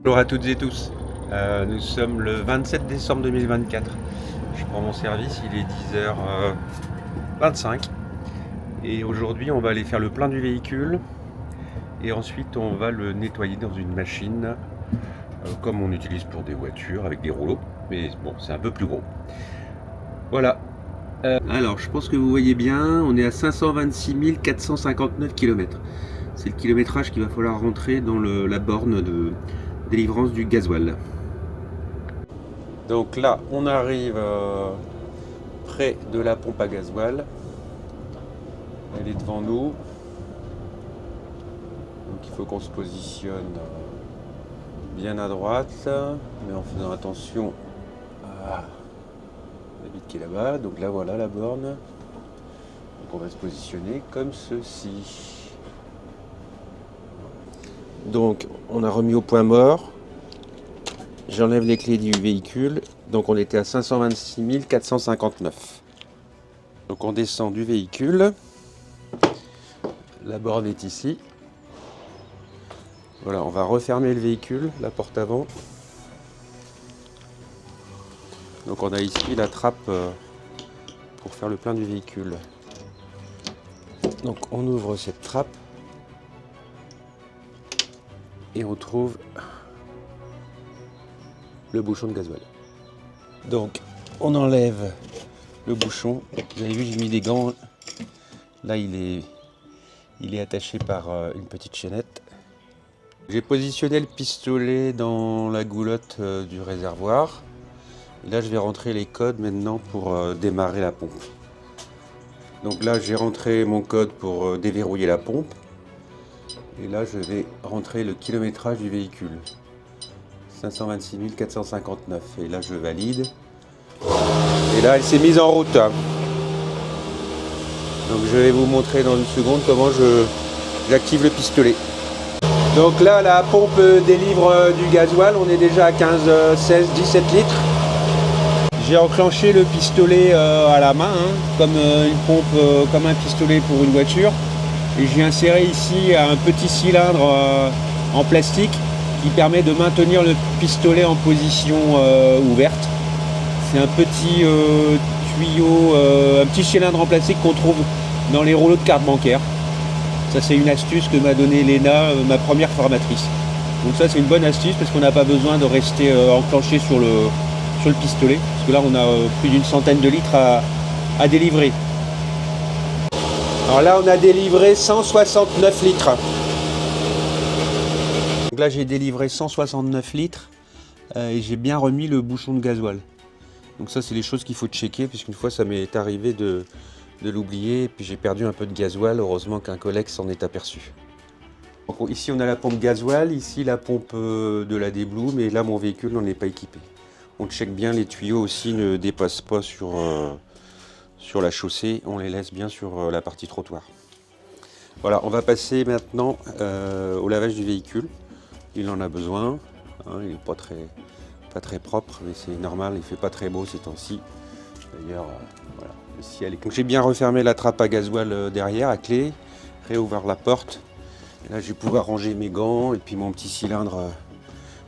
Bonjour à toutes et tous, nous sommes le 27 décembre 2024. Je prends mon service, il est 10h25 et aujourd'hui on va aller faire le plein du véhicule et ensuite on va le nettoyer dans une machine comme on utilise pour des voitures avec des rouleaux, mais bon, c'est un peu plus gros. Voilà. Alors je pense que vous voyez bien, on est à 526 459 km. C'est le kilométrage qu'il va falloir rentrer dans la borne de délivrance du gasoil. Donc là, on arrive près de la pompe à gasoil. Elle est devant nous. Donc il faut qu'on se positionne bien à droite, mais en faisant attention à la vitre qui est là-bas. Donc là, voilà la borne. Donc on va se positionner comme ceci. Donc on a remis au point mort. J'enlève les clés du véhicule. Donc on était à 526 459. Donc on descend du véhicule. La borne est ici. Voilà, on va refermer le véhicule, la porte avant. Donc on a ici la trappe pour faire le plein du véhicule. Donc on ouvre cette trappe et on trouve le bouchon de gasoil. Donc on enlève le bouchon. Vous avez vu, j'ai mis des gants. Là il est attaché par une petite chaînette. J'ai positionné le pistolet dans la goulotte du réservoir. Et là je vais rentrer les codes maintenant pour démarrer la pompe. Donc là j'ai rentré mon code pour déverrouiller la pompe. Et là je vais rentrer le kilométrage du véhicule. 526 459. Et là je valide. Et là elle s'est mise en route. Donc je vais vous montrer dans une seconde comment j'active le pistolet. Donc là la pompe délivre du gasoil. On est déjà à 15, 16, 17 litres. J'ai enclenché le pistolet à la main, comme une pompe, comme un pistolet pour une voiture. Et j'ai inséré ici un petit cylindre en plastique qui permet de maintenir le pistolet en position ouverte. C'est un petit tuyau, un petit cylindre en plastique qu'on trouve dans les rouleaux de carte bancaire. Ça c'est une astuce que m'a donnée Léna, ma première formatrice. Donc ça c'est une bonne astuce parce qu'on n'a pas besoin de rester enclenché sur le pistolet. Parce que là on a plus d'une centaine de litres à délivrer. Alors là on a délivré 169 litres. Donc là j'ai délivré 169 litres et j'ai bien remis le bouchon de gasoil. Donc ça c'est les choses qu'il faut checker, puisqu'une fois ça m'est arrivé de l'oublier et puis j'ai perdu un peu de gasoil. Heureusement qu'un collègue s'en est aperçu. Donc ici on a la pompe gasoil, ici la pompe de la D-Blue, mais là mon véhicule n'en est pas équipé. On check bien, les tuyaux aussi ne dépassent pas sur la chaussée, on les laisse bien sur la partie trottoir. Voilà, on va passer maintenant au lavage du véhicule. Il en a besoin, hein, il n'est pas très propre, mais c'est normal, il ne fait pas très beau ces temps-ci. D'ailleurs, voilà, le ciel est... Donc j'ai bien refermé la trappe à gasoil derrière à clé, réouvert la porte. Et là je vais pouvoir ranger mes gants et puis mon petit cylindre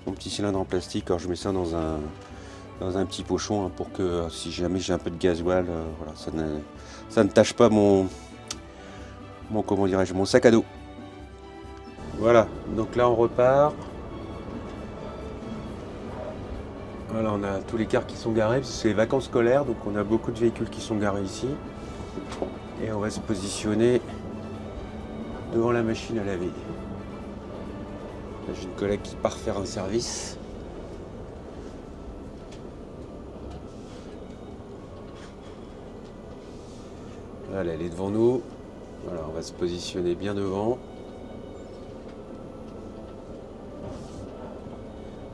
en plastique. Alors je mets ça dans un petit pochon hein, pour que si jamais j'ai un peu de gasoil, voilà, ça ne tâche pas mon sac à dos. Voilà, donc là on repart. Voilà, on a tous les cars qui sont garés, c'est les vacances scolaires, donc on a beaucoup de véhicules qui sont garés ici. Et on va se positionner devant la machine à laver. Là, j'ai une collègue qui part faire un service. Voilà, elle est devant nous. Voilà, on va se positionner bien devant.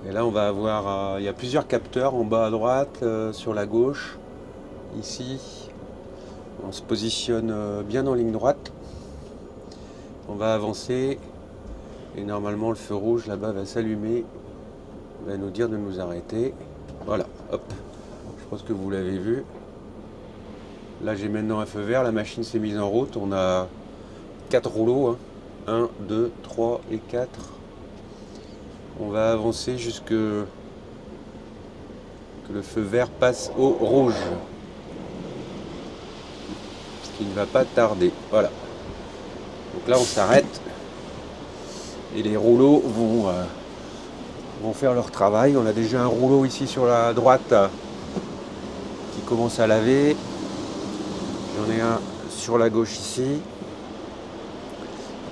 Et là, on va avoir, il y a plusieurs capteurs en bas à droite, sur la gauche, ici. On se positionne bien en ligne droite. On va avancer et normalement le feu rouge là-bas va s'allumer, va nous dire de nous arrêter. Voilà, hop. Je pense que vous l'avez vu. Là, j'ai maintenant un feu vert, la machine s'est mise en route. On a 4 rouleaux, hein. 1, 2, 3 et 4. On va avancer jusque que le feu vert passe au rouge. Ce qui ne va pas tarder. Voilà. Donc là on s'arrête. Et les rouleaux vont faire leur travail. On a déjà un rouleau ici sur la droite qui commence à laver. J'en ai un sur la gauche ici.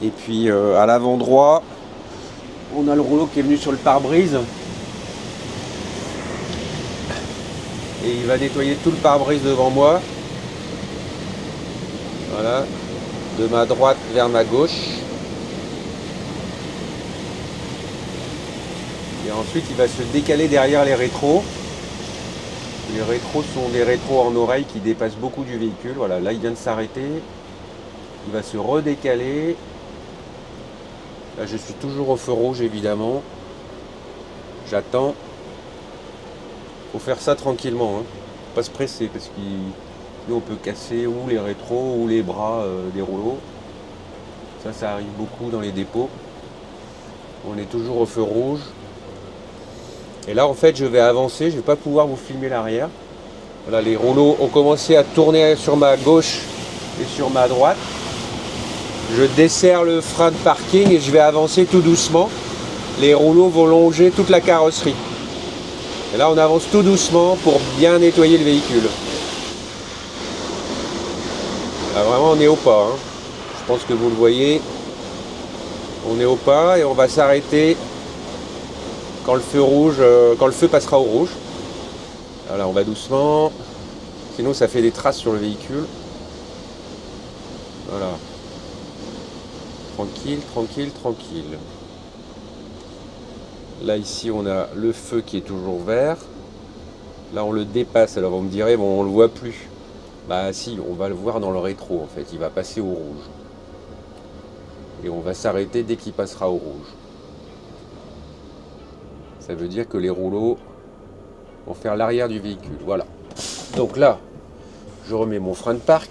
Et puis à l'avant droit, on a le rouleau qui est venu sur le pare-brise. Et il va nettoyer tout le pare-brise devant moi. Voilà. De ma droite vers ma gauche. Et ensuite il va se décaler derrière les rétros. Les rétros sont des rétros en oreille qui dépassent beaucoup du véhicule. Voilà, là il vient de s'arrêter. Il va se redécaler. Là je suis toujours au feu rouge évidemment. J'attends. Faut faire ça tranquillement. Hein. Faut pas se presser parce que nous on peut casser ou les rétros ou les bras des rouleaux. Ça arrive beaucoup dans les dépôts. On est toujours au feu rouge. Et là en fait je vais avancer, je ne vais pas pouvoir vous filmer l'arrière. Voilà, les rouleaux ont commencé à tourner sur ma gauche et sur ma droite. Je desserre le frein de parking et je vais avancer tout doucement. Les rouleaux vont longer toute la carrosserie. Et là on avance tout doucement pour bien nettoyer le véhicule. Là vraiment on est au pas. Hein. Je pense que vous le voyez. On est au pas et on va s'arrêter quand le feu passera au rouge. Voilà, on va doucement. Sinon ça fait des traces sur le véhicule. Voilà. Tranquille, tranquille, tranquille. Là ici on a le feu qui est toujours vert. Là on le dépasse, alors vous me direz bon on le voit plus. Bah si, on va le voir dans le rétro en fait, il va passer au rouge. Et on va s'arrêter dès qu'il passera au rouge. Ça veut dire que les rouleaux vont faire l'arrière du véhicule, voilà. Donc là, je remets mon frein de parc.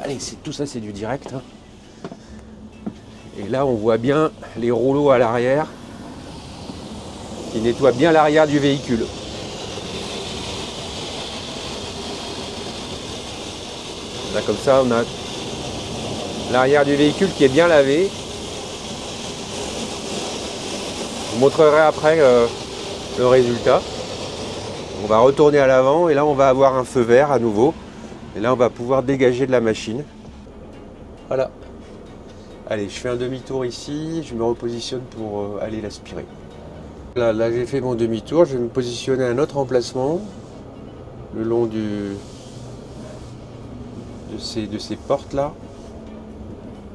Allez, tout ça c'est du direct. Hein. Et là on voit bien les rouleaux à l'arrière qui nettoient bien l'arrière du véhicule. Là comme ça on a l'arrière du véhicule qui est bien lavé. Je vous montrerai après le résultat. On va retourner à l'avant et là on va avoir un feu vert à nouveau. Et là on va pouvoir dégager de la machine. Voilà. Allez, je fais un demi-tour ici, je me repositionne pour aller l'aspirer. Là j'ai fait mon demi-tour, je vais me positionner à un autre emplacement le long de ces portes là.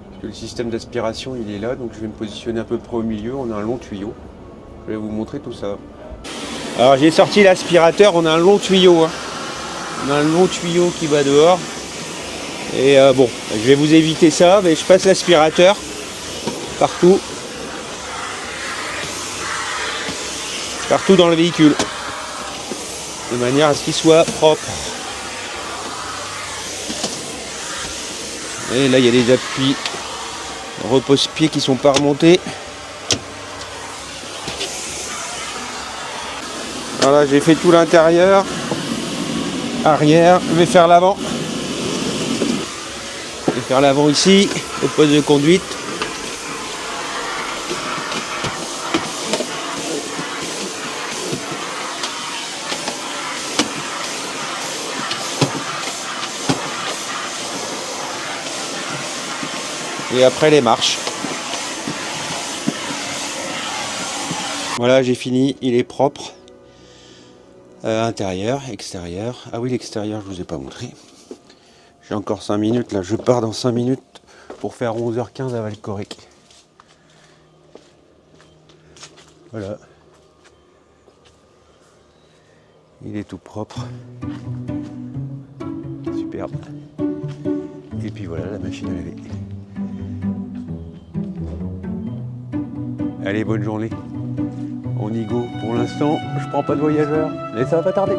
Parce que le système d'aspiration il est là, donc je vais me positionner à peu près au milieu, on a un long tuyau. Je vais vous montrer tout ça. Alors j'ai sorti l'aspirateur, on a un long tuyau. Hein. On a un long tuyau qui va dehors. Et bon, je vais vous éviter ça, mais je passe l'aspirateur partout. Partout dans le véhicule. De manière à ce qu'il soit propre. Et là il y a des appuis repose-pieds qui sont pas remontés. Voilà, j'ai fait tout l'intérieur, arrière, je vais faire l'avant. Je vais faire l'avant ici, au poste de conduite. Et après les marches. Voilà, j'ai fini, il est propre. Intérieur, extérieur. Ah oui, l'extérieur, je vous ai pas montré. J'ai encore 5 minutes, là, je pars dans 5 minutes pour faire 11h15 à Valcorec. Voilà. Il est tout propre. Superbe. Et puis voilà, la machine à laver. Allez, bonne journée. On y go. Pour l'instant, je prends pas de voyageurs, mais ça va pas tarder.